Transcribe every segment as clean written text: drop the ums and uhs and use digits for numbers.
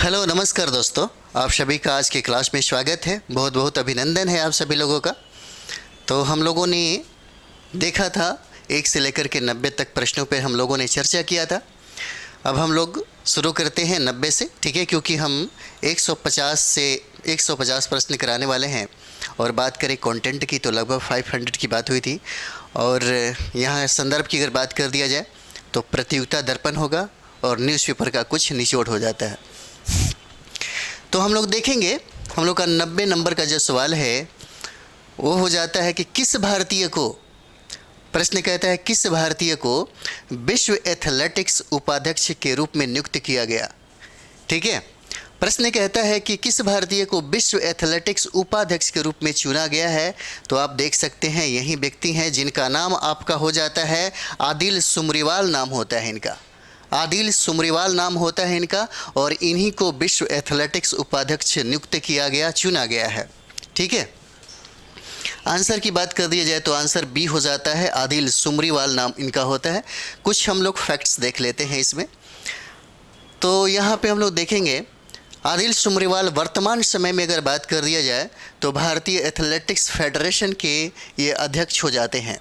Hello नमस्कार दोस्तों, आप सभी का आज की क्लास में स्वागत है। बहुत बहुत अभिनंदन है आप सभी लोगों का। तो हम लोगों ने देखा था 1 से लेकर के 90 तक प्रश्नों पे हम लोगों ने चर्चा किया था। अब हम लोग शुरू करते हैं 90 से, ठीक है, क्योंकि हम 150 से 150 प्रश्न कराने वाले हैं। और बात करें कंटेंट की तो लगभग 500 की बात हुई थी। और यहाँ संदर्भ की अगर बात कर दिया जाए तो प्रतियोगिता दर्पण होगा और न्यूज़पेपर का कुछ निचोड़ हो जाता है। तो हम लोग देखेंगे, हम लोग का 90 नंबर का जो सवाल है वो हो जाता है कि किस भारतीय को, प्रश्न कहता है किस भारतीय को विश्व एथलेटिक्स उपाध्यक्ष के रूप में नियुक्त किया गया। ठीक है, प्रश्न कहता है कि किस भारतीय को विश्व एथलेटिक्स उपाध्यक्ष के रूप में चुना गया है। तो आप देख सकते हैं यही व्यक्ति हैं जिनका नाम आपका हो जाता है आदिल सुमरीवाल, नाम होता है इनका, आदिल सुमरीवाल नाम होता है इनका। और इन्हीं को विश्व एथलेटिक्स उपाध्यक्ष नियुक्त किया गया, चुना गया है। ठीक है, आंसर की बात कर दिया जाए तो आंसर बी हो जाता है, आदिल सुमरीवाल नाम इनका होता है। कुछ हम लोग फैक्ट्स देख लेते हैं इसमें। तो यहाँ पे हम लोग देखेंगे आदिल सुमरीवाल वर्तमान समय में अगर बात कर दिया जाए तो भारतीय एथलेटिक्स फेडरेशन के ये अध्यक्ष हो जाते हैं।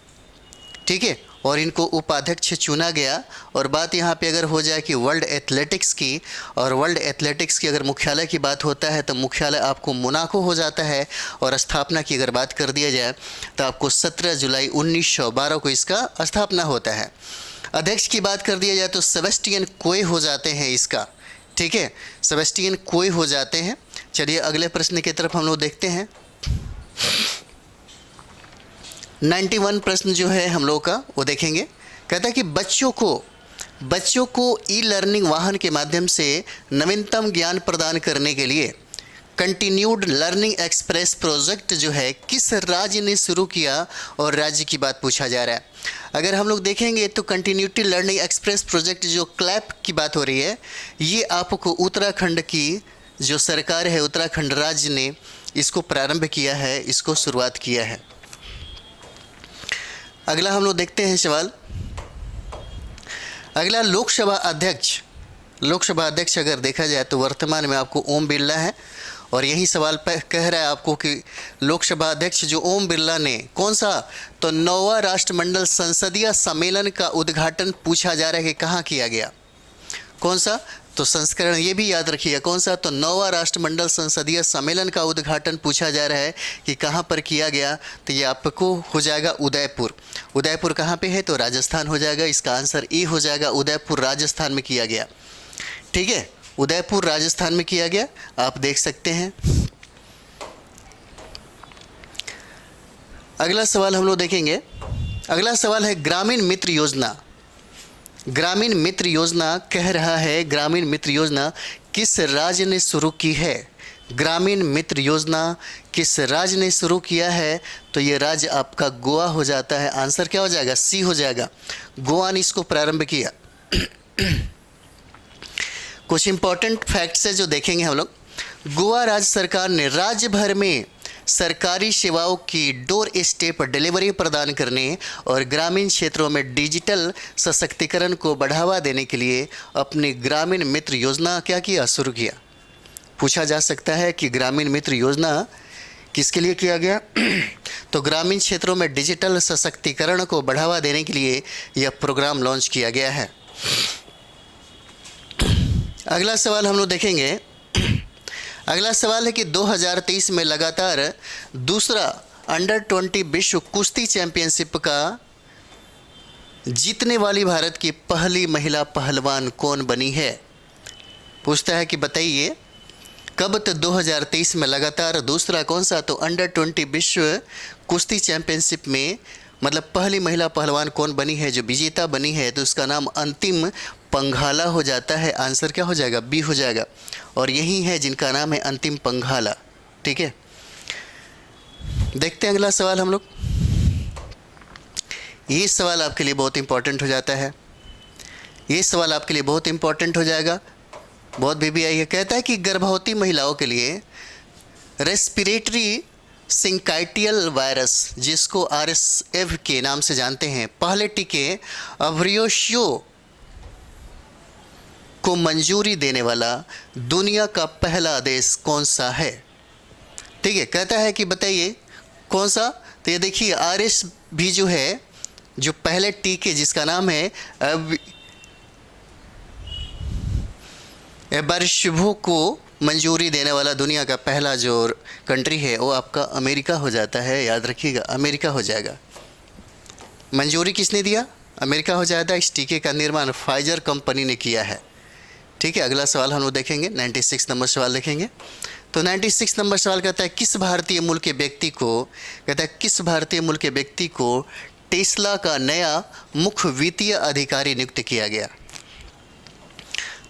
ठीक है, और इनको उपाध्यक्ष चुना गया। और बात यहाँ पे अगर हो जाए कि वर्ल्ड एथलेटिक्स की, और वर्ल्ड एथलेटिक्स की अगर मुख्यालय की बात होता है तो मुख्यालय आपको मोनाको हो जाता है। और स्थापना की अगर बात कर दिया जाए तो आपको 17 जुलाई 1912 को इसका स्थापना होता है। अध्यक्ष की बात कर दिया जाए तो सेबेस्टियन कोए हो जाते हैं इसका। ठीक है, सेबेस्टियन कोए हो जाते हैं। चलिए अगले प्रश्न की तरफ हम लोग देखते हैं। 91 प्रश्न जो है हम लोग का वो देखेंगे। कहता है कि बच्चों को ई लर्निंग वाहन के माध्यम से नवीनतम ज्ञान प्रदान करने के लिए कंटिन्यूड लर्निंग एक्सप्रेस प्रोजेक्ट जो है किस राज्य ने शुरू किया, और राज्य की बात पूछा जा रहा है। अगर हम लोग देखेंगे तो कंटिन्यूटी लर्निंग एक्सप्रेस प्रोजेक्ट जो क्लैप की बात हो रही है, ये आपको उत्तराखंड की जो सरकार है, उत्तराखंड राज्य ने इसको प्रारंभ किया है, इसको शुरुआत किया है। अगला हम लोग देखते हैं सवाल। अगला लोकसभा अध्यक्ष अगर देखा जाए तो वर्तमान में आपको ओम बिरला है। और यही सवाल कह रहा है आपको कि लोकसभा अध्यक्ष जो ओम बिरला ने कौन सा, तो 9वां राष्ट्रमंडल संसदीय सम्मेलन का उद्घाटन पूछा जा रहा है कि कहाँ किया गया, कौन सा, तो संस्करण ये भी याद रखिए कौन सा, तो 9वां राष्ट्रमंडल संसदीय सम्मेलन का उद्घाटन पूछा जा रहा है कि कहाँ पर किया गया। तो ये आपको हो जाएगा उदयपुर। उदयपुर कहाँ पे है, तो राजस्थान हो जाएगा। इसका आंसर ई हो जाएगा, उदयपुर राजस्थान में किया गया। ठीक है, उदयपुर राजस्थान में किया गया, आप देख सकते हैं। अगला सवाल हम लोग देखेंगे। अगला सवाल है ग्रामीण मित्र योजना। ग्रामीण मित्र योजना कह रहा है, ग्रामीण मित्र योजना किस राज्य ने शुरू की है। ग्रामीण मित्र योजना किस राज्य ने शुरू किया है, तो ये राज्य आपका गोवा हो जाता है। आंसर क्या हो जाएगा, सी हो जाएगा, गोवा ने इसको प्रारंभ किया। कुछ इंपॉर्टेंट फैक्ट्स है जो देखेंगे हम लोग। गोवा राज्य सरकार ने राज्य भर में सरकारी सेवाओं की डोर स्टेप डिलीवरी प्रदान करने और ग्रामीण क्षेत्रों में डिजिटल सशक्तिकरण को बढ़ावा देने के लिए अपनी ग्रामीण मित्र योजना क्या किया, शुरू किया। पूछा जा सकता है कि ग्रामीण मित्र योजना किसके लिए किया गया, तो ग्रामीण क्षेत्रों में डिजिटल सशक्तिकरण को बढ़ावा देने के लिए यह प्रोग्राम लॉन्च किया गया है। अगला सवाल हम लोग देखेंगे। अगला सवाल है कि 2023 में लगातार दूसरा अंडर-20 विश्व कुश्ती चैंपियनशिप का जीतने वाली भारत की पहली महिला पहलवान कौन बनी है। पूछता है कि बताइए कब, तो 2023 में लगातार दूसरा कौन सा, तो अंडर-20 विश्व कुश्ती चैंपियनशिप में मतलब पहली महिला पहलवान कौन बनी है, जो विजेता बनी है, तो उसका नाम अंतिम पंघाला हो जाता है। आंसर क्या हो जाएगा, बी हो जाएगा। और यही है जिनका नाम है अंतिम पंघाला। ठीक है, देखते हैं अगला सवाल हम लोग। ये सवाल आपके लिए बहुत इंपॉर्टेंट हो जाता है, ये सवाल आपके लिए बहुत इंपॉर्टेंट हो जाएगा, बहुत VBI है। कहता है कि गर्भवती महिलाओं के लिए रेस्पिरेटरी सिंकाइटियल वायरस, जिसको RSV के नाम से जानते हैं, पहले टीके अभ्रियोशियो को मंजूरी देने वाला दुनिया का पहला देश कौन सा है? ठीक है, कहता है कि बताइए कौन सा। तो ये देखिए आरएस भी जो है, जो पहले टीके जिसका नाम है एबरशुभू को मंजूरी देने वाला दुनिया का पहला जो कंट्री है वो आपका अमेरिका हो जाता है। याद रखिएगा, अमेरिका हो जाएगा। मंजूरी किसने दिया? अमेरिका हो जाता है। इस टीके का निर्माण फाइजर कंपनी ने किया है। ठीक है, अगला सवाल हम लोग देखेंगे, 96 नंबर सवाल देखेंगे। तो 96 नंबर सवाल कहता है किस भारतीय मूल के व्यक्ति को, कहता है किस भारतीय मूल के व्यक्ति को टेस्ला का नया मुख्य वित्तीय अधिकारी नियुक्त किया गया?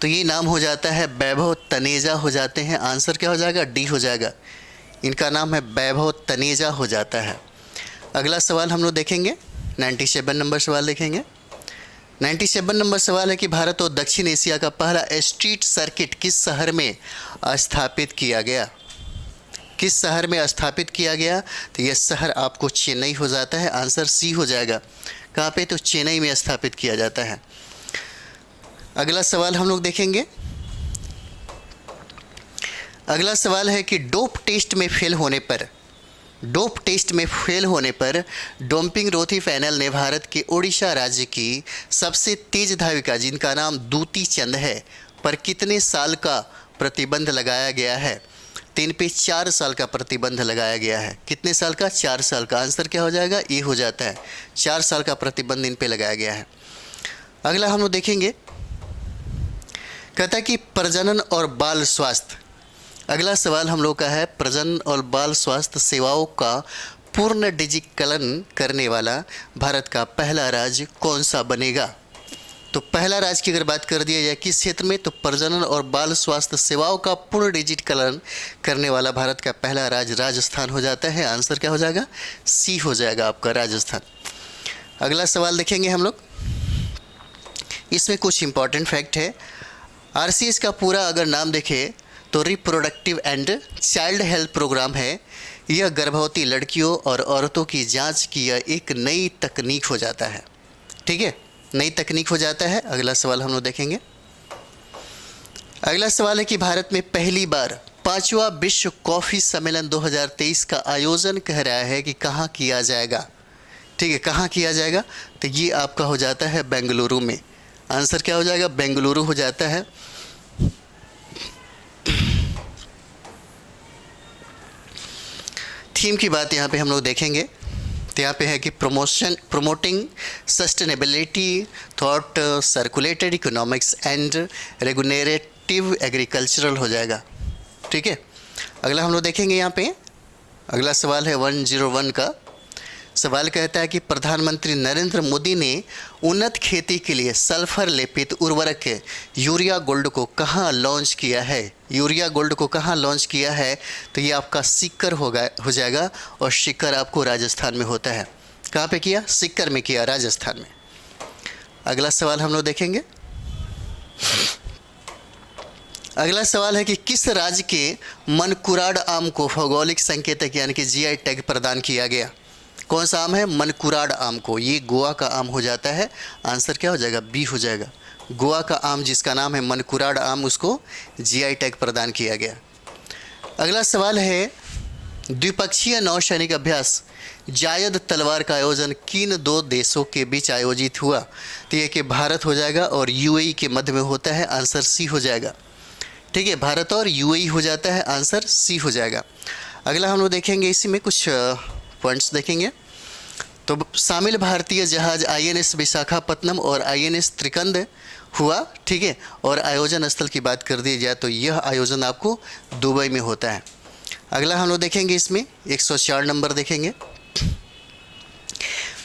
तो ये नाम हो जाता है वैभव तनेजा हो जाते हैं। आंसर क्या हो जाएगा? डी हो जाएगा। इनका नाम है वैभव तनेजा हो जाता है। अगला सवाल हम लोग देखेंगे, 97 नंबर सवाल देखेंगे। 97 नंबर सवाल है कि भारत और दक्षिण एशिया का पहला स्ट्रीट सर्किट किस शहर में स्थापित किया गया? किस शहर में स्थापित किया गया? तो यह शहर आपको चेन्नई हो जाता है। आंसर सी हो जाएगा। कहाँ पे? तो चेन्नई में स्थापित किया जाता है। अगला सवाल हम लोग देखेंगे। अगला सवाल है कि डोप टेस्ट में फेल होने पर डोपिंग रोधी पैनल ने भारत के ओडिशा राज्य की सबसे तेज धाविका जिनका नाम दूती चंद है पर कितने साल का प्रतिबंध लगाया गया है? तो इन पे 4 साल का प्रतिबंध लगाया गया है। कितने साल का? 4 साल का। आंसर क्या हो जाएगा? ये हो जाता है। 4 साल का प्रतिबंध इन पे लगाया गया है। अगला हम लोग देखेंगे, कहता है कि प्रजनन और बाल स्वास्थ्य। अगला सवाल हम लोग का है प्रजनन और बाल स्वास्थ्य सेवाओं का पूर्ण डिजिटलीकरण करने वाला भारत का पहला राज्य कौन सा बनेगा? तो पहला राज्य की अगर बात कर दिया जाए किस क्षेत्र में, तो प्रजनन और बाल स्वास्थ्य सेवाओं का पूर्ण डिजिटलीकरण करने वाला भारत का पहला राज्य राजस्थान हो जाता है। आंसर क्या हो जाएगा? सी हो जाएगा आपका, राजस्थान। अगला सवाल देखेंगे हम लोग। इसमें कुछ इंपॉर्टेंट फैक्ट है। आरसीएस का पूरा अगर नाम देखें तो reproductive and child health program है। यह गर्भवती लड़कियों और औरतों की जांच की यह एक नई तकनीक हो जाता है। ठीक है, नई तकनीक हो जाता है। अगला सवाल हम लोग देखेंगे। अगला सवाल है कि भारत में पहली बार 5वां विश्व कॉफ़ी सम्मेलन 2023 का आयोजन कह रहा है कि कहाँ किया जाएगा? ठीक है, कहाँ किया जाएगा? तो ये आपका हो जाता है बेंगलुरु में। आंसर क्या हो जाएगा? बेंगलुरु हो जाता है। थीम की बात यहाँ पे हम लोग देखेंगे तो यहाँ पे है कि promoting sustainability thought circulated economics and regulative agricultural हो जाएगा। ठीक है, अगला हम लोग देखेंगे यहाँ पे। अगला सवाल है 101 का सवाल कहता है कि प्रधानमंत्री नरेंद्र मोदी ने उन्नत खेती के लिए सल्फर लेपित उर्वरक यूरिया गोल्ड को कहाँ लॉन्च किया है? यूरिया गोल्ड को कहाँ लॉन्च किया है? तो ये आपका सीकर हो जाएगा और सीकर आपको राजस्थान में होता है। कहाँ पे किया? सीकर में किया, राजस्थान में। अगला सवाल हम लोग देखेंगे। अगला सवाल है कि किस राज्य के मनकुराड आम को भौगोलिक संकेतक यानी कि जीआई टैग प्रदान किया गया? कौन सा आम है? मनकुराड आम को। ये गोवा का आम हो जाता है। आंसर क्या हो जाएगा? बी हो जाएगा। गोवा का आम जिसका नाम है मनकुराड आम, उसको जीआई टैग प्रदान किया गया। अगला सवाल है द्विपक्षीय नौसैनिक अभ्यास जायद तलवार का आयोजन किन 2 देशों के बीच आयोजित हुआ? तो ये कि भारत हो जाएगा और यूएई के मध्य में होता है। आंसर सी हो जाएगा। ठीक है, भारत और यूएई हो जाता है। आंसर सी हो जाएगा। अगला हम लोग देखेंगे, इसी में कुछ पॉइंट्स देखेंगे। तो शामिल भारतीय जहाज आईएनएस विशाखापत्तनम और आईएनएस त्रिकंद हुआ। ठीक है, और आयोजन स्थल की बात कर दी जाए तो यह आयोजन आपको दुबई में होता है। अगला हम लोग देखेंगे, इसमें 104 नंबर देखेंगे।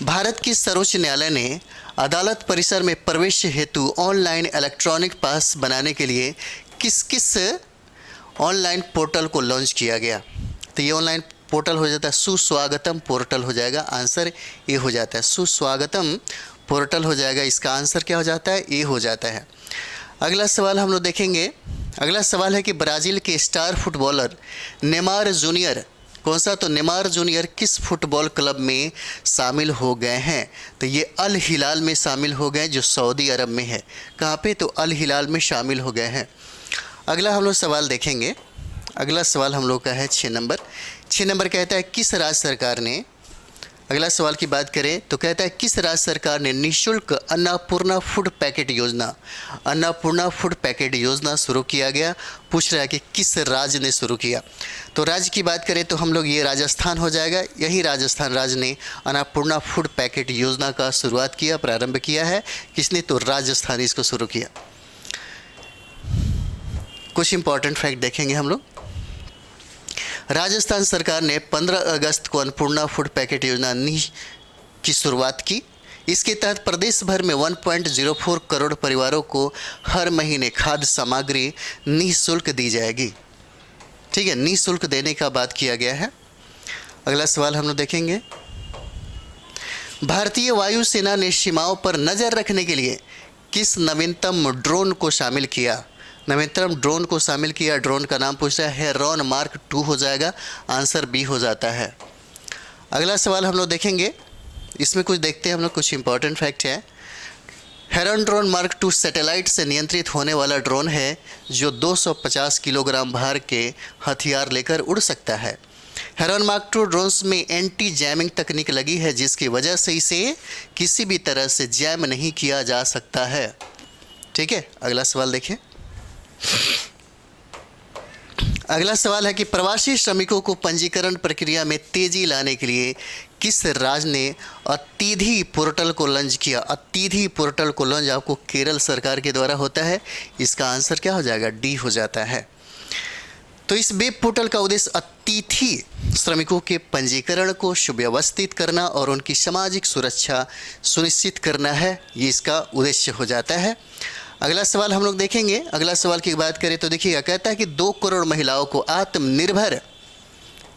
भारत की सर्वोच्च न्यायालय ने अदालत परिसर में प्रवेश हेतु ऑनलाइन इलेक्ट्रॉनिक पास बनाने के लिए किस किस ऑनलाइन पोर्टल को लॉन्च किया गया? तो ये ऑनलाइन पोर्टल हो जाता है सुस्वागतम पोर्टल हो जाएगा। आंसर ए हो जाता है, सुस्वागतम पोर्टल हो जाएगा। इसका आंसर क्या हो जाता है? ए हो जाता है। अगला सवाल हम लोग देखेंगे। अगला सवाल है कि ब्राज़ील के स्टार फुटबॉलर नेमार जूनियर कौन सा? तो नेमार जूनियर किस फुटबॉल क्लब में शामिल हो गए हैं? तो ये अल हिलाल में शामिल हो गए जो सऊदी अरब में है। कहाँ पे? तो अल हिलाल में शामिल हो गए हैं। अगला हम लोग सवाल देखेंगे। अगला सवाल हम लोग का है 6 नंबर। 6 नंबर कहता है किस राज्य सरकार ने, अगला सवाल की बात करें तो कहता है किस राज्य सरकार ने निःशुल्क अन्नपूर्णा फूड पैकेट योजना, अन्नपूर्णा फूड पैकेट योजना शुरू किया गया? पूछ रहा है कि किस राज्य ने शुरू किया। तो राज्य की बात करें तो हम लोग ये राजस्थान हो जाएगा। यही राजस्थान राज्य ने अन्नपूर्णा फूड पैकेट योजना का शुरुआत किया, प्रारंभ किया है। किसने? तो राजस्थान इसको शुरू किया। कुछ इंपॉर्टेंट फैक्ट देखेंगे हम लोग। राजस्थान सरकार ने 15 अगस्त को अन्नपूर्णा फूड पैकेट योजना की शुरुआत की। इसके तहत प्रदेश भर में 1.04 करोड़ परिवारों को हर महीने खाद्य सामग्री निःशुल्क दी जाएगी। ठीक है, निःशुल्क देने का बात किया गया है। अगला सवाल हम लोग देखेंगे। भारतीय वायुसेना ने सीमाओं पर नज़र रखने के लिए किस नवीनतम ड्रोन को शामिल किया? नवीनतम ड्रोन को शामिल किया। ड्रोन का नाम पूछा है हेरॉन मार्क 2 हो जाएगा। आंसर बी हो जाता है। अगला सवाल हम लोग देखेंगे। इसमें कुछ देखते हैं हम लोग, कुछ इंपॉर्टेंट फैक्ट है। हेरॉन ड्रोन मार्क 2 सैटेलाइट से नियंत्रित होने वाला ड्रोन है जो 250 किलोग्राम भार के हथियार लेकर उड़ सकता है। हेरॉन मार्क 2 ड्रोन्स में एंटी जैमिंग तकनीक लगी है जिसकी वजह से इसे किसी भी तरह से जैम नहीं किया जा सकता है। ठीक है, अगला सवाल देखें। अगला सवाल है कि प्रवासी श्रमिकों को पंजीकरण प्रक्रिया में तेजी लाने के लिए किस राज्य ने अतिथि पोर्टल को लॉन्च किया? अतिथि पोर्टल को लॉन्च आपको केरल सरकार के द्वारा होता है। इसका आंसर क्या हो जाएगा? डी हो जाता है। तो इस वेब पोर्टल का उद्देश्य अतिथि श्रमिकों के पंजीकरण को सुव्यवस्थित करना और उनकी सामाजिक सुरक्षा सुनिश्चित करना है। ये इसका उद्देश्य हो जाता है। अगला सवाल हम लोग देखेंगे। अगला सवाल की बात करें तो देखिएगा, कहता है कि 2 करोड़ महिलाओं को आत्मनिर्भर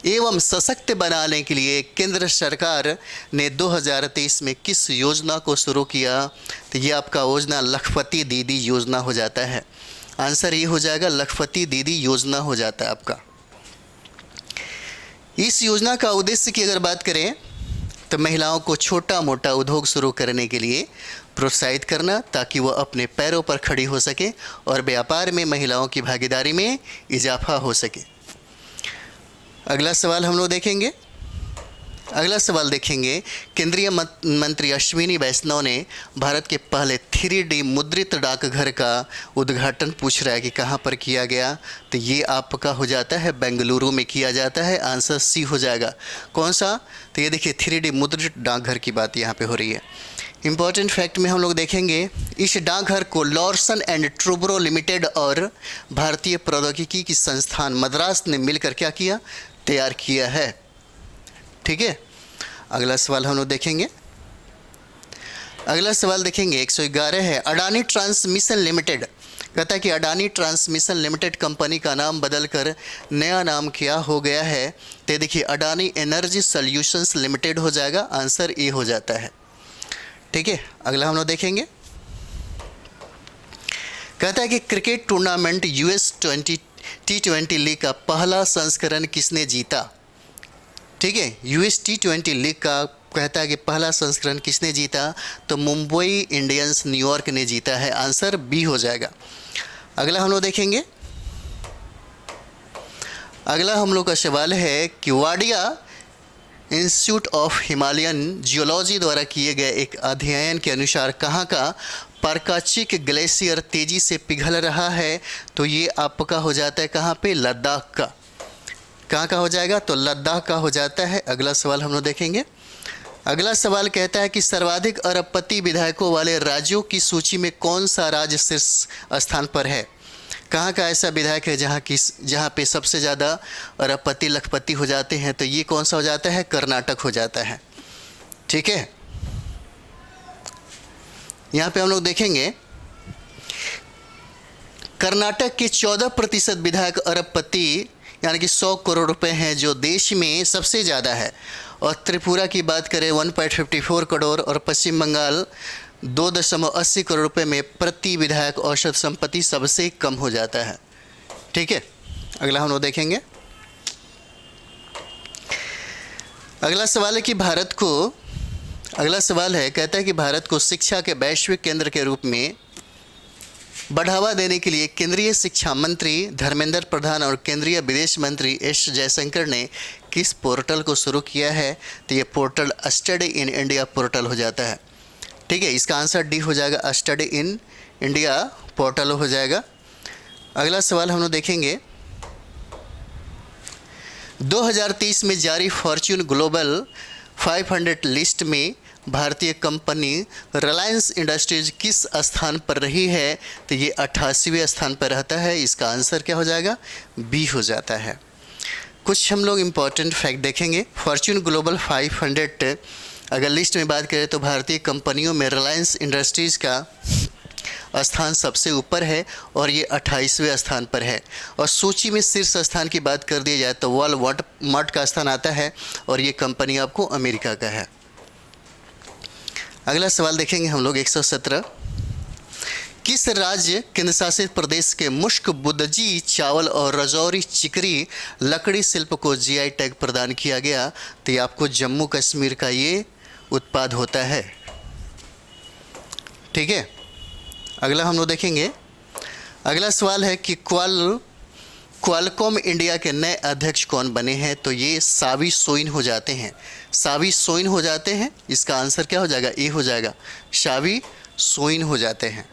एवं सशक्त बनाने के लिए केंद्र सरकार ने 2023 में किस योजना को शुरू किया? तो ये आपका योजना लखपति दीदी योजना हो जाता है। आंसर ये हो जाएगा, लखपति दीदी योजना हो जाता है आपका। इस योजना का उद्देश्य की अगर बात करें तो महिलाओं को छोटा मोटा उद्योग शुरू करने के लिए प्रोत्साहित करना ताकि वो अपने पैरों पर खड़ी हो सके और व्यापार में महिलाओं की भागीदारी में इजाफा हो सके। अगला सवाल हम लोग देखेंगे। अगला सवाल देखेंगे, केंद्रीय मंत्री अश्विनी वैष्णव ने भारत के पहले 3D मुद्रित डाकघर का उद्घाटन पूछ रहा है कि कहाँ पर किया गया? तो ये आपका हो जाता है बेंगलुरु में किया जाता है। आंसर सी हो जाएगा। कौन सा? तो ये देखिए 3D मुद्रित डाकघर की बात यहाँ पे हो रही है। इम्पॉर्टेंट फैक्ट में हम लोग देखेंगे, इस डाकघर को लॉर्सन एंड ट्रूब्रो लिमिटेड और भारतीय प्रौद्योगिकी की संस्थान मद्रास ने मिलकर क्या किया? तैयार किया है। ठीक है, अगला सवाल हम लोग देखेंगे। अगला सवाल देखेंगे 111 है, अडानी ट्रांसमिशन लिमिटेड। कहता है कि अडानी ट्रांसमिशन लिमिटेड कंपनी का नाम बदलकर नया नाम क्या हो गया है? तो देखिए अडानी एनर्जी सॉल्यूशंस लिमिटेड हो जाएगा। आंसर ए हो जाता है। ठीक है, अगला हम लोग देखेंगे। कहता है कि cricket tournament US T20 league का पहला संस्करण किसने जीता? ठीक है, US T20 लीग का कहता है कि पहला संस्करण किसने जीता? तो मुंबई इंडियंस न्यूयॉर्क ने जीता है। आंसर बी हो जाएगा। अगला हम लोग देखेंगे। अगला हम लोग का सवाल है कि Wadia institute of Himalayan geology द्वारा किए गए एक अध्ययन के अनुसार कहाँ का पारकाचिक ग्लेशियर तेज़ी से पिघल रहा है? तो ये आपका हो जाता है कहाँ पे? लद्दाख का। कहाँ का हो जाएगा? तो लद्दाख का हो जाता है। अगला सवाल हम लोग देखेंगे। अगला सवाल कहता है कि सर्वाधिक अरबपति विधायकों वाले राज्यों की सूची में कौन सा राज्य शीर्ष स्थान पर है? कहाँ का ऐसा विधायक है जहाँ पे सबसे ज़्यादा अरबपति लखपति हो जाते हैं? तो ये कौन सा हो जाता है? कर्नाटक हो जाता है। ठीक है, यहाँ पे हम लोग देखेंगे कर्नाटक के 14% विधायक अरबपति यानी कि 100 करोड़ रुपए हैं जो देश में सबसे ज़्यादा है। और त्रिपुरा की बात करें 1.54 करोड़ और पश्चिम बंगाल 2.80 करोड़ रुपए में प्रति विधायक औसत संपत्ति सबसे कम हो जाता है। ठीक है, अगला हम लोग देखेंगे। अगला सवाल है कि भारत को अगला सवाल है, कहता है कि भारत को शिक्षा के वैश्विक केंद्र के रूप में बढ़ावा देने के लिए केंद्रीय शिक्षा मंत्री धर्मेंद्र प्रधान और केंद्रीय विदेश मंत्री एस जयशंकर ने किस पोर्टल को शुरू किया है? तो ये portal study in India portal हो जाता है। ठीक है, इसका आंसर डी हो जाएगा, स्टडी इन इंडिया पोर्टल हो जाएगा। अगला सवाल हम लोग देखेंगे, 2030 में जारी फॉर्च्यून ग्लोबल 500 लिस्ट में भारतीय कंपनी रिलायंस इंडस्ट्रीज किस स्थान पर रही है? तो ये 88वें स्थान पर रहता है। इसका आंसर क्या हो जाएगा? बी हो जाता है। कुछ हम लोग इम्पॉर्टेंट फैक्ट देखेंगे। फॉर्च्यून ग्लोबल 500 अगर लिस्ट में बात करें तो भारतीय कंपनियों में रिलायंस इंडस्ट्रीज़ का स्थान सबसे ऊपर है और ये 28वें स्थान पर है। और सूची में शीर्ष स्थान की बात कर दी जाए तो वॉलमार्ट का स्थान आता है और ये कंपनी आपको अमेरिका का है। अगला सवाल देखेंगे हम लोग 117, किस राज्य केंद्र शासित प्रदेश के मुश्क बुदजी चावल और रजौरी चिकरी लकड़ी शिल्प को जीआई टैग प्रदान किया गया? तो ये आपको जम्मू कश्मीर का ये उत्पाद होता है। ठीक है, अगला हम लोग देखेंगे। अगला सवाल है कि क्वालकॉम इंडिया के नए अध्यक्ष कौन बने हैं? तो ये सावी सोइन हो जाते हैं। सावी सोइन हो जाते हैं। इसका आंसर क्या हो जाएगा? ए हो जाएगा, सावी सोइन हो जाते हैं।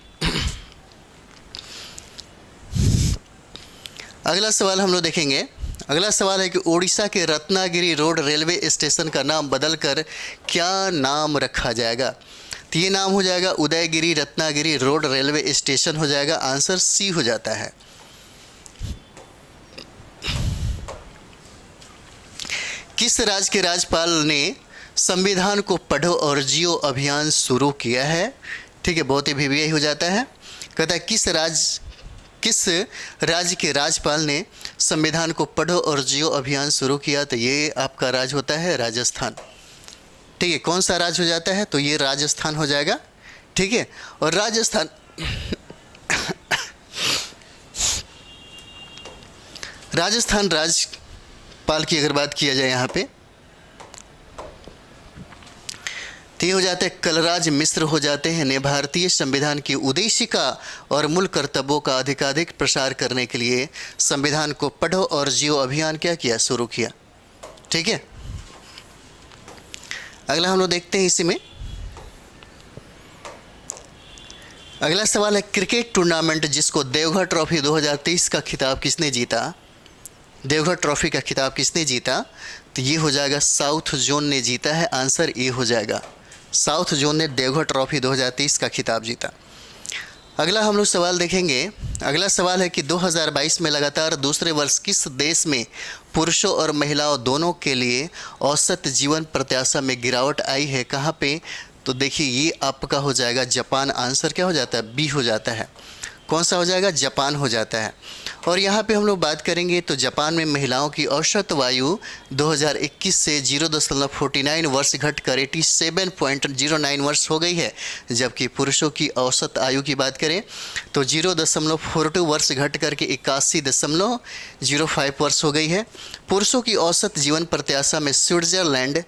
अगला सवाल हम लोग देखेंगे। अगला सवाल है कि उड़ीसा के रत्नागिरी रोड रेलवे स्टेशन का नाम बदलकर क्या नाम रखा जाएगा? तो ये नाम हो जाएगा Udayagiri Ratnagiri road railway station हो जाएगा। आंसर सी हो जाता है। किस राज्य के राज्यपाल ने संविधान को पढ़ो और जियो अभियान शुरू किया है? ठीक है, बहुत ही भी यही हो जाता है। कहता है किस राज्य के राज्यपाल ने संविधान को पढ़ो और जियो अभियान शुरू किया? तो ये आपका राज्य होता है राजस्थान। ठीक है, कौन सा राज्य हो जाता है? तो ये राजस्थान हो जाएगा। ठीक है, और राजस्थान राज्यपाल की अगर बात किया जाए यहाँ पे तो ये हो जाते हैं कलराज मिश्र हो जाते हैं ने भारतीय संविधान की उद्देशिका और मूल कर्तव्यों का अधिकाधिक प्रसार करने के लिए संविधान को पढ़ो और जियो अभियान क्या किया? शुरू किया। ठीक है, अगला हम लोग देखते हैं इसी में। अगला सवाल है क्रिकेट टूर्नामेंट जिसको देवघर ट्रॉफी 2023 का खिताब किसने जीता? देवघर ट्रॉफी का खिताब किसने जीता? तो ये हो जाएगा साउथ जोन ने जीता है। आंसर ए हो जाएगा, साउथ जोन ने देवघर ट्रॉफी 2023 का खिताब जीता। अगला हम लोग सवाल देखेंगे। अगला सवाल है कि 2022 में लगातार दूसरे वर्ष किस देश में पुरुषों और महिलाओं दोनों के लिए औसत जीवन प्रत्याशा में गिरावट आई है? कहाँ पे? तो देखिए ये आपका हो जाएगा जापान। आंसर क्या हो जाता है? बी हो जाता है। कौन सा हो जाएगा? जापान हो जाता है। और यहाँ पे हम लोग बात करेंगे तो जापान में महिलाओं की औसत आयु 2021 से 0.49 वर्ष घटकर 87.09 वर्ष हो गई है, जबकि पुरुषों की औसत आयु की बात करें तो 0.42 वर्ष घट करके 81.05 वर्ष हो गई है। पुरुषों की औसत जीवन प्रत्याशा में स्विट्जरलैंड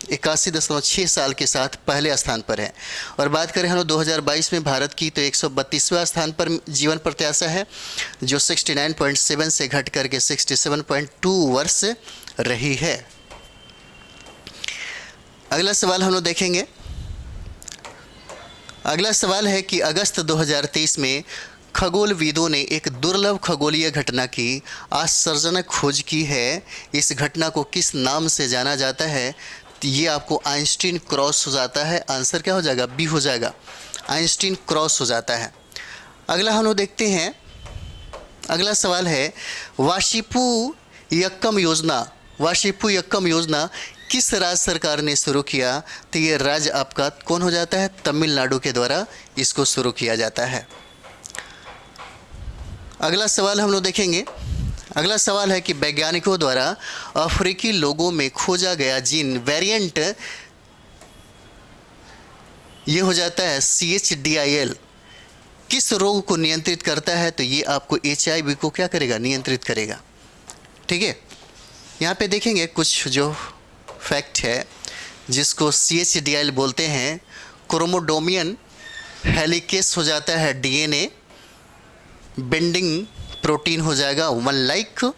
81.6 साल के साथ पहले स्थान पर है। और बात करें हम लोग 2022 में भारत की तो 132वां स्थान पर जीवन प्रत्याशा है, जो 69.7 से घट करके 67.2 वर्ष रही है। अगला सवाल हम लोग देखेंगे। अगला सवाल है कि अगस्त 2023 में खगोलविदों ने एक दुर्लभ खगोलीय घटना की आश्चर्यजनक खोज की है। इस घटना को किस नाम से जाना जाता है? ये आपको आइंस्टीन क्रॉस हो जाता है। आंसर क्या हो जाएगा? बी हो जाएगा, आइंस्टीन क्रॉस हो जाता है। अगला हम लोग देखते हैं। अगला सवाल है वाशिपु यक्कम योजना किस राज्य सरकार ने शुरू किया? तो ये राज्य आपका कौन हो जाता है? तमिलनाडु के द्वारा इसको शुरू किया जाता है। अगला सवाल हम लोग देखेंगे। अगला सवाल है कि वैज्ञानिकों द्वारा अफ्रीकी लोगों में खोजा गया जीन वेरिएंट ये हो जाता है CHDIL किस रोग को नियंत्रित करता है? तो ये आपको HIV को क्या करेगा? नियंत्रित करेगा। ठीक है, यहाँ पे देखेंगे कुछ जो फैक्ट है जिसको CHDIL बोलते हैं, क्रोमोडोमियन हेलिकेस हो जाता है DNA, बेंडिंग प्रोटीन हो जाएगा वन लाइक।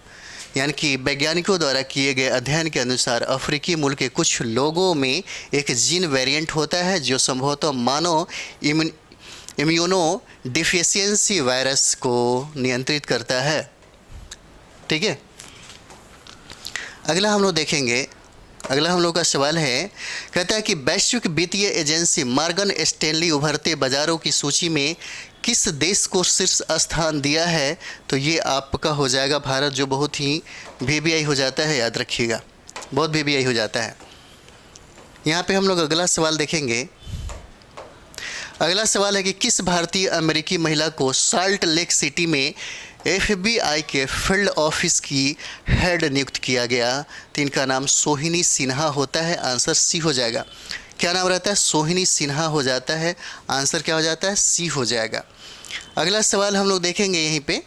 यानी कि वैज्ञानिकों द्वारा किए गए अध्ययन के अनुसार अफ्रीकी मूल के कुछ लोगों में एक जीन वेरिएंट होता है जो संभवतः मानव इम्यूनो डिफिशियंसी वायरस को नियंत्रित करता है। ठीक है, अगला हम लोग देखेंगे। अगला हम लोग का सवाल है, कहता है कि वैश्विक वित्तीय एजेंसी मॉर्गन स्टैनली उभरते बाजारों की सूची में किस देश को शीर्ष स्थान दिया है? तो ये आपका हो जाएगा भारत, जो बहुत ही VBI हो जाता है, याद रखिएगा, बहुत VBI हो जाता है। यहाँ पे हम लोग अगला सवाल देखेंगे। अगला सवाल है कि किस भारतीय अमेरिकी महिला को साल्ट लेक सिटी में FBI के फील्ड ऑफिस की हेड नियुक्त किया गया? तो इनका नाम सोहिनी सिन्हा होता है। आंसर C हो जाएगा। क्या नाम रहता है? सोहिनी सिन्हा हो जाता है। आंसर क्या हो जाता है? C हो जाएगा। अगला सवाल हम लोग देखेंगे यहीं पे,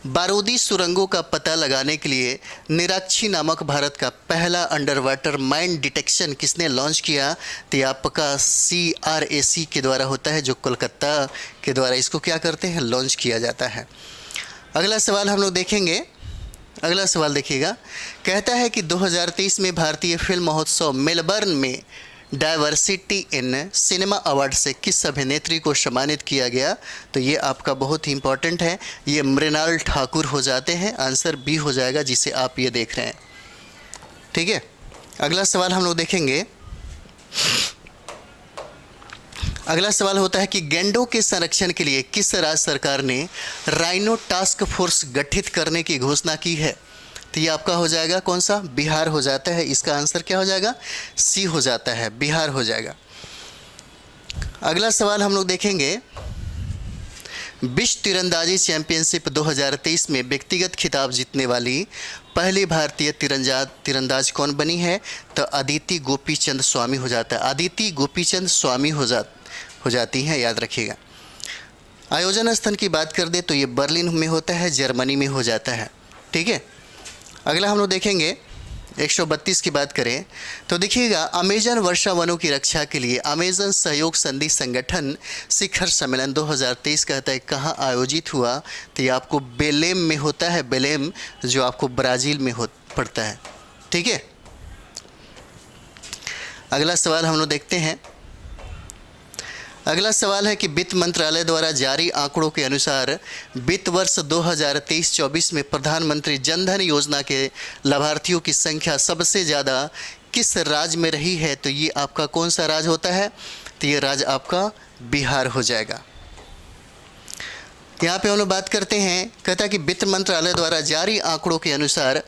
बारूदी सुरंगों का पता लगाने के लिए निराक्षी नामक भारत का पहला अंडर वाटर माइन डिटेक्शन किसने लॉन्च किया? तो ये आपका CRAC के द्वारा होता है, जो कोलकाता के द्वारा इसको क्या करते हैं, लॉन्च किया जाता है। अगला सवाल हम लोग देखेंगे। अगला सवाल देखिएगा, कहता है कि 2023 में भारतीय फिल्म महोत्सव मेलबर्न में डाइवर्सिटी इन सिनेमा अवार्ड से किस अभिनेत्री को सम्मानित किया गया? तो ये आपका बहुत ही इंपॉर्टेंट है, ये मृणाल ठाकुर हो जाते हैं। आंसर B हो जाएगा, जिसे आप ये देख रहे हैं। ठीक है, अगला सवाल हम लोग देखेंगे। अगला सवाल होता है कि गैंडों के संरक्षण के लिए किस राज्य सरकार ने राइनो टास्क फोर्स गठित करने की घोषणा की है? तो ये आपका हो जाएगा कौन सा? बिहार हो जाता है। इसका आंसर क्या हो जाएगा? C हो जाता है, बिहार हो जाएगा। अगला सवाल हम लोग देखेंगे, विश्व तीरंदाजी चैंपियनशिप 2023 में व्यक्तिगत खिताब जीतने वाली पहली भारतीय तीरंदाज कौन बनी है? तो अदिति गोपीचंद स्वामी हो जाता है। अदिति गोपीचंद स्वामी हो जाती हैं, याद रखिएगा। आयोजन स्थल की बात कर दे तो ये बर्लिन में होता है, जर्मनी में हो जाता है। ठीक है, अगला हम लोग देखेंगे 132 की बात करें तो देखिएगा, अमेजन वर्षा वनों की रक्षा के लिए अमेजन सहयोग संधि संगठन शिखर सम्मेलन 2023 कहता है कहाँ आयोजित हुआ? तो ये आपको बेलेम में होता है, बेलेम जो आपको ब्राज़ील में पड़ता है। ठीक है, अगला सवाल हम लोग देखते हैं। अगला सवाल है कि वित्त मंत्रालय द्वारा जारी आंकड़ों के अनुसार वित्त वर्ष 2023-24 में प्रधानमंत्री जन धन योजना के लाभार्थियों की संख्या सबसे ज़्यादा किस राज्य में रही है? तो ये आपका कौन सा राज्य होता है? तो ये राज्य आपका बिहार हो जाएगा। यहाँ पे हम लोग बात करते हैं, कहता है कि वित्त मंत्रालय द्वारा जारी आंकड़ों के अनुसार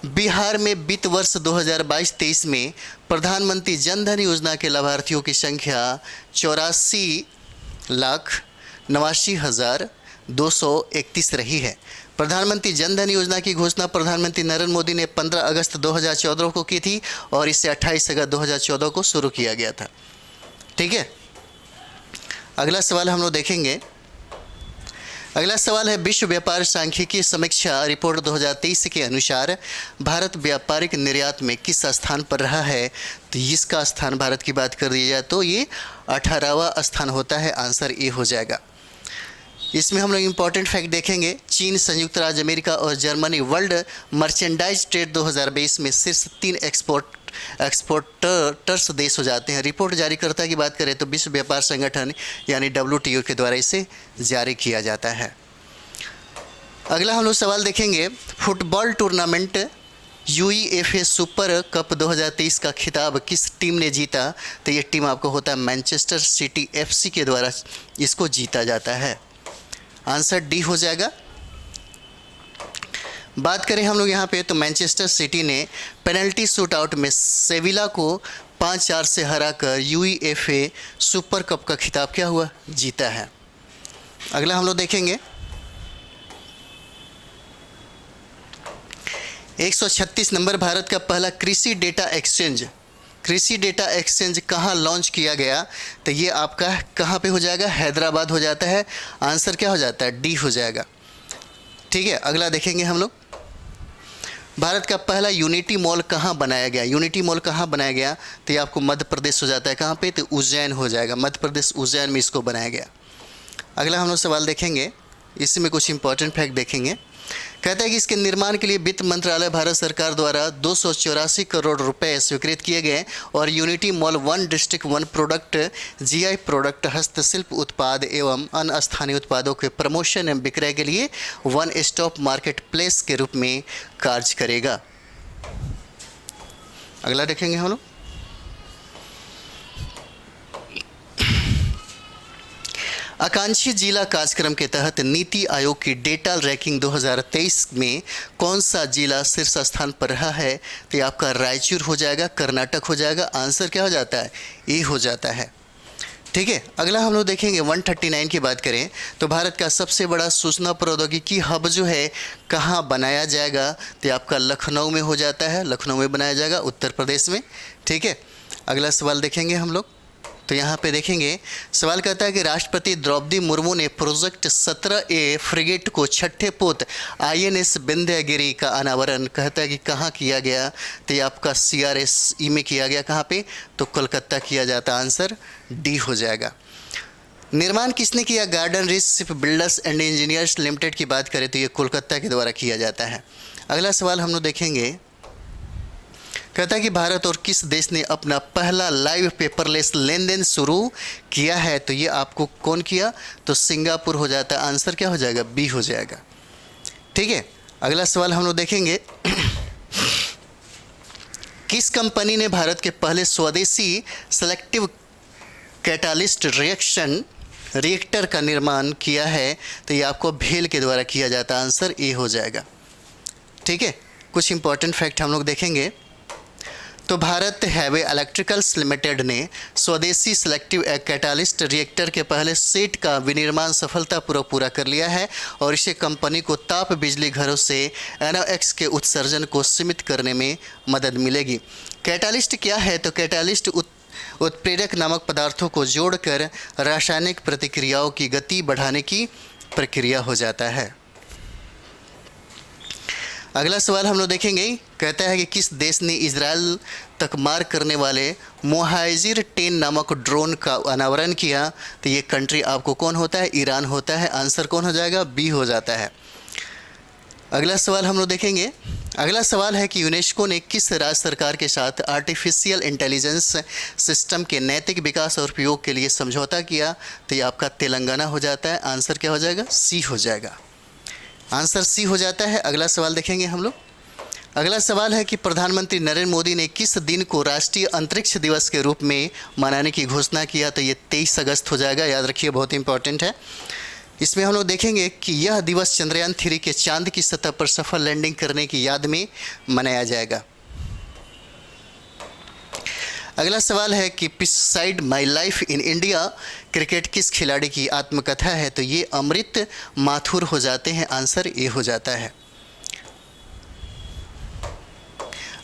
बिहार में वित्त वर्ष 2022-23 में प्रधानमंत्री जन धन योजना के लाभार्थियों की संख्या 84,89,231 रही है। प्रधानमंत्री जन धन योजना की घोषणा प्रधानमंत्री नरेंद्र मोदी ने 15 अगस्त 2014 को की थी और इसे 28 अगस्त 2014 को शुरू किया गया था। ठीक है, अगला सवाल हम लोग देखेंगे। अगला सवाल है, विश्व व्यापार सांख्यिकी समीक्षा रिपोर्ट 2023 के अनुसार भारत व्यापारिक निर्यात में किस स्थान पर रहा है? तो इसका स्थान भारत की बात कर दी जाए तो ये 18वां स्थान होता है। आंसर A हो जाएगा। इसमें हम लोग इम्पॉर्टेंट फैक्ट देखेंगे, चीन, संयुक्त राज्य अमेरिका और जर्मनी वर्ल्ड मर्चेंडाइज ट्रेड 2022 में शीर्ष 3 एक्सपोर्टर्स देश हो जाते हैं। रिपोर्ट जारीकर्ता की बात करें तो विश्व व्यापार संगठन यानी WTO के द्वारा इसे जारी किया जाता है। अगला हम लोग सवाल देखेंगे, football tournament UEFA super cup 2023 का खिताब किस टीम ने जीता? तो ये टीम आपको होता है मैनचेस्टर सिटी FC के द्वारा इसको जीता जाता है। आंसर D हो जाएगा। बात करें हम लोग यहाँ पे तो मैनचेस्टर सिटी ने पेनल्टी शूटआउट में सेविला को 5-4 से हराकर UEFA सुपर कप का खिताब क्या हुआ? जीता है। अगला हम लोग देखेंगे 136 नंबर, भारत का पहला कृषि डेटा एक्सचेंज कहाँ लॉन्च किया गया? तो ये आपका कहाँ पे हो जाएगा? हैदराबाद हो जाता है। आंसर क्या हो जाता है? D हो जाएगा। ठीक है, अगला देखेंगे हम लोग, भारत का पहला यूनिटी मॉल कहाँ बनाया गया? यूनिटी मॉल कहाँ बनाया गया? तो ये आपको मध्य प्रदेश हो जाता है। कहाँ पे? तो उज्जैन हो जाएगा। मध्य प्रदेश उज्जैन में इसको बनाया गया। अगला हम लोग सवाल देखेंगे, इसमें कुछ इंपॉर्टेंट फैक्ट देखेंगे। कहता है कि इसके निर्माण के लिए वित्त मंत्रालय भारत सरकार द्वारा 284 करोड़ रुपए स्वीकृत किए गए और unity mall one district one product GI product हस्तशिल्प उत्पाद एवं अन्य स्थानीय उत्पादों के प्रमोशन एवं विक्रय के लिए वन स्टॉप मार्केट प्लेस के रूप में कार्य करेगा। अगला देखेंगे हम लोग। आकांक्षी जिला कार्यक्रम के तहत नीति आयोग की डेटा रैंकिंग 2023 में कौन सा जिला शीर्ष स्थान पर रहा है? तो ये आपका रायचूर हो जाएगा, कर्नाटक हो जाएगा। आंसर क्या हो जाता है? ए हो जाता है। ठीक है। अगला हम लोग देखेंगे 139 की बात करें तो भारत का सबसे बड़ा सूचना प्रौद्योगिकी हब जो है कहाँ बनाया जाएगा? तो ये आपका लखनऊ में हो जाता है। लखनऊ में बनाया जाएगा, उत्तर प्रदेश में। ठीक है। अगला सवाल देखेंगे हम लोग। तो यहाँ पे देखेंगे, सवाल कहता है कि राष्ट्रपति द्रौपदी मुर्मू ने प्रोजेक्ट 17A फ्रिगेट को छठे पोत INS विंध्यगिरी का अनावरण कहता है कि कहाँ किया गया? तो ये आपका CRSE में किया गया। कहाँ पे? तो कोलकाता किया जाता। आंसर डी हो जाएगा। निर्माण किसने किया? Garden reach ship builders and engineers limited की बात करें तो ये कोलकाता के द्वारा किया जाता है। अगला सवाल हम लोग देखेंगे, कहता है कि भारत और किस देश ने अपना पहला लाइव पेपरलेस लेन देन शुरू किया है? तो ये आपको कौन किया? तो सिंगापुर हो जाता है। आंसर क्या हो जाएगा? बी हो जाएगा। ठीक है। अगला सवाल हम लोग देखेंगे, किस कंपनी ने भारत के पहले स्वदेशी सेलेक्टिव कैटालिस्ट रिएक्टर का निर्माण किया है? तो ये आपको भेल के द्वारा किया जाता है। आंसर ए हो जाएगा। ठीक है। कुछ इंपॉर्टेंट फैक्ट हम लोग देखेंगे। तो भारत हैवे इलेक्ट्रिकल्स लिमिटेड ने स्वदेशी सेलेक्टिव कैटालिस्ट रिएक्टर के पहले सेट का विनिर्माण सफलतापूर्वक पूरा कर लिया है और इसे कंपनी को ताप बिजली घरों से NOx के उत्सर्जन को सीमित करने में मदद मिलेगी। कैटालिस्ट क्या है? तो कैटालिस्ट उत्प्रेरक नामक पदार्थों को जोड़कर रासायनिक प्रतिक्रियाओं की गति बढ़ाने की प्रक्रिया हो जाता है। अगला सवाल हम लोग देखेंगे, कहता है कि किस देश ने इजराइल तक मार करने वाले मोहाजिर 10 नामक ड्रोन का अनावरण किया? तो ये कंट्री आपको कौन होता है? ईरान होता है। आंसर कौन हो जाएगा? बी हो जाता है। अगला सवाल हम लोग देखेंगे। अगला सवाल है कि यूनेस्को ने किस राज्य सरकार के साथ आर्टिफिशियल इंटेलिजेंस सिस्टम के नैतिक विकास और उपयोग के लिए समझौता किया? तो ये आपका तेलंगाना हो जाता है। आंसर क्या हो जाएगा? सी हो जाएगा। आंसर सी हो जाता है। अगला सवाल देखेंगे हम लोग। अगला सवाल है कि प्रधानमंत्री नरेंद्र मोदी ने किस दिन को राष्ट्रीय अंतरिक्ष दिवस के रूप में मनाने की घोषणा किया? तो ये 23 अगस्त हो जाएगा। याद रखिए, बहुत इंपॉर्टेंट है। इसमें हम लोग देखेंगे कि यह दिवस चंद्रयान 3 के चांद की सतह पर सफल लैंडिंग करने की याद में मनाया जाएगा। अगला सवाल है कि beside my life in India cricket किस खिलाड़ी की आत्मकथा है? तो ये अमृत माथुर हो जाते हैं। आंसर ए हो जाता है।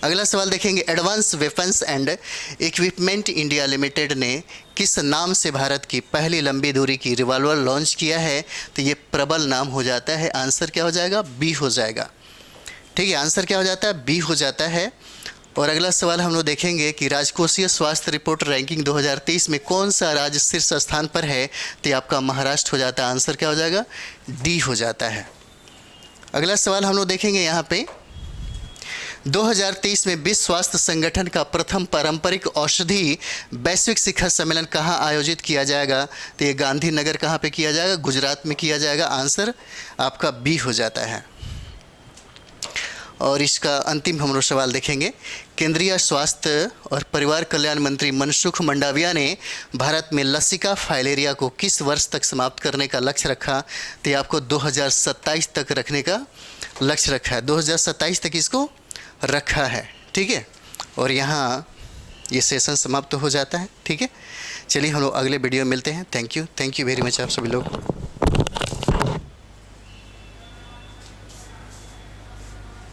अगला सवाल देखेंगे, advance weapons and equipment India limited ने किस नाम से भारत की पहली लंबी दूरी की रिवॉल्वर लॉन्च किया है? तो ये प्रबल नाम हो जाता है। आंसर क्या हो जाएगा? बी हो जाएगा। ठीक है। आंसर क्या हो जाता है? बी हो जाता है। और अगला सवाल हम लोग देखेंगे कि राजकोषीय स्वास्थ्य रिपोर्ट रैंकिंग 2023 में कौन सा राज्य शीर्ष स्थान पर है? तो आपका महाराष्ट्र हो जाता है। आंसर क्या हो जाएगा? डी हो जाता है। अगला सवाल हम लोग देखेंगे यहाँ पे, 2023 में विश्व स्वास्थ्य संगठन का प्रथम पारंपरिक औषधि वैश्विक शिखर सम्मेलन कहाँ आयोजित किया जाएगा? तो ये गांधीनगर कहाँ पे किया जाएगा? गुजरात में किया जाएगा। आंसर आपका बी हो जाता है। और इसका अंतिम हम लोग सवाल देखेंगे, केंद्रीय स्वास्थ्य और परिवार कल्याण मंत्री मनसुख मंडाविया ने भारत में लसिका फाइलेरिया को किस वर्ष तक समाप्त करने का लक्ष्य रखा? तो ये आपको 2027 तक रखने का लक्ष्य रखा है। 2027 तक इसको रखा है। ठीक है। और यहाँ ये सेशन समाप्त हो जाता है। ठीक है। चलिए हम लोग अगले वीडियो में मिलते हैं। थैंक यू वेरी मच आप सभी लोग।